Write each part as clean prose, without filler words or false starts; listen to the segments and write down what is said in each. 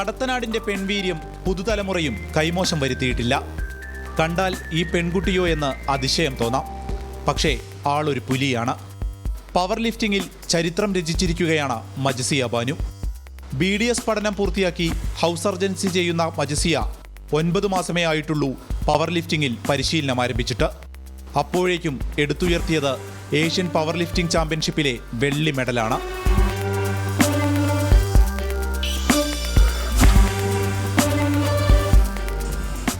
കടത്തനാടിന്റെ പെൺവീര്യം പുതുതലമുറയും കൈമോശം വരുത്തിയിട്ടില്ല. കണ്ടാൽ ഈ പെൺകുട്ടിയോ എന്ന് അതിശയം തോന്നാം. പക്ഷേ ആളൊരു പുലിയാണ്. പവർ ലിഫ്റ്റിംഗിൽ ചരിത്രം രചിച്ചിരിക്കുകയാണ് മജസിയ ബാനു. BDS പഠനം പൂർത്തിയാക്കി ഹൗസ് സർജൻസി ചെയ്യുന്ന മജസിയ 9 മാസമേ ആയിട്ടുള്ളൂ പവർ ലിഫ്റ്റിംഗിൽ പരിശീലനം ആരംഭിച്ചിട്ട്. അപ്പോഴേക്കും എടുത്തുയർത്തിയത് ഏഷ്യൻ പവർ ലിഫ്റ്റിംഗ് ചാമ്പ്യൻഷിപ്പിലെ വെള്ളി മെഡലാണ്.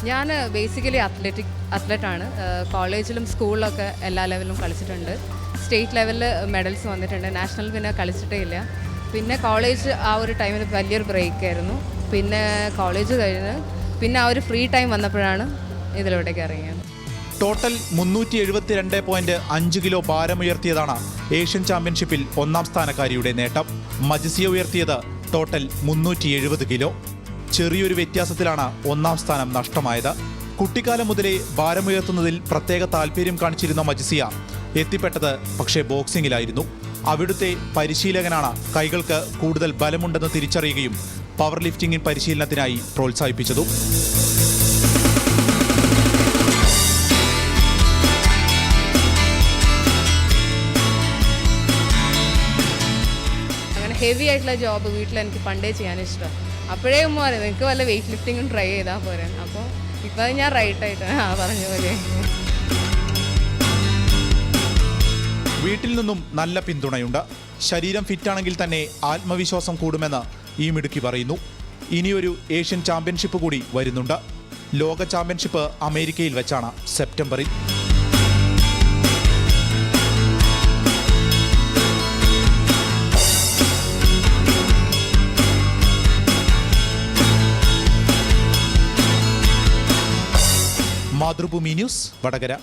ഞാൻ ബേസിക്കലി അത്ലറ്റാണ്. കോളേജിലും സ്കൂളിലൊക്കെ എല്ലാ ലെവലിലും കളിച്ചിട്ടുണ്ട്. സ്റ്റേറ്റ് ലെവലിൽ മെഡൽസ് വന്നിട്ടുണ്ട്. നാഷണൽ പിന്നെ കളിച്ചിട്ടേ ഇല്ല. പിന്നെ കോളേജ് ആ ഒരു ടൈമിൽ വലിയൊരു ബ്രേക്ക് ആയിരുന്നു. പിന്നെ കോളേജ് കഴിഞ്ഞ് പിന്നെ ആ ഒരു ഫ്രീ ടൈം വന്നപ്പോഴാണ് ഇതിലോട്ടേക്ക് ഇറങ്ങിയത്. ടോട്ടൽ 372.5 കിലോ ഭാരമുയർത്തിയതാണ് ഏഷ്യൻ ചാമ്പ്യൻഷിപ്പിൽ 1ാം സ്ഥാനക്കാരിയുടെ നേട്ടം. മജസിയ ഉയർത്തിയത് ടോട്ടൽ 370 കിലോ. ചെറിയൊരു വ്യത്യാസത്തിലാണ് 1ാം സ്ഥാനം നഷ്ടമായത്. കുട്ടിക്കാലം മുതലേ ഭാരമുയർത്തുന്നതിൽ പ്രത്യേക താല്പര്യം കാണിച്ചിരുന്ന മജസിയ എത്തിപ്പെട്ടത് പക്ഷേ ബോക്സിംഗിലായിരുന്നു. അവിടുത്തെ പരിശീലകനാണ് കൈകൾക്ക് കൂടുതൽ ബലമുണ്ടെന്ന് തിരിച്ചറിയുകയും പവർ ലിഫ്റ്റിംഗിൻ പരിശീലനത്തിനായി പ്രോത്സാഹിപ്പിച്ചതും. അങ്ങനെ ഹെവി ആയിട്ടുള്ള ജോബ് വീട്ടിൽ എനിക്ക് പണ്ടേ ചെയ്യാൻ ഇഷ്ടം. അപ്പോഴേ ഉമ്മ പറയും നിങ്ങൾക്ക് വല്ല വെയിറ്റ് ലിഫ്റ്റിംഗും ട്രൈ ചെയ്താൽ പോരെ. അപ്പോൾ ഇപ്പം ഞാൻ റൈറ്റായിട്ട് പറഞ്ഞ പോലെ. വീട്ടിൽ നിന്നും നല്ല പിന്തുണയുണ്ട്. ശരീരം ഫിറ്റാണെങ്കിൽ തന്നെ ആത്മവിശ്വാസം കൂടുമെന്ന് ഈ മിടുക്കി പറയുന്നു. ഇനിയൊരു ഏഷ്യൻ ചാമ്പ്യൻഷിപ്പ് കൂടി വരുന്നുണ്ട്. ലോക ചാമ്പ്യൻഷിപ്പ് അമേരിക്കയിൽ വെച്ചാണ് സെപ്റ്റംബറിൽ. മാതൃഭൂമി ന്യൂസ്, വടകര.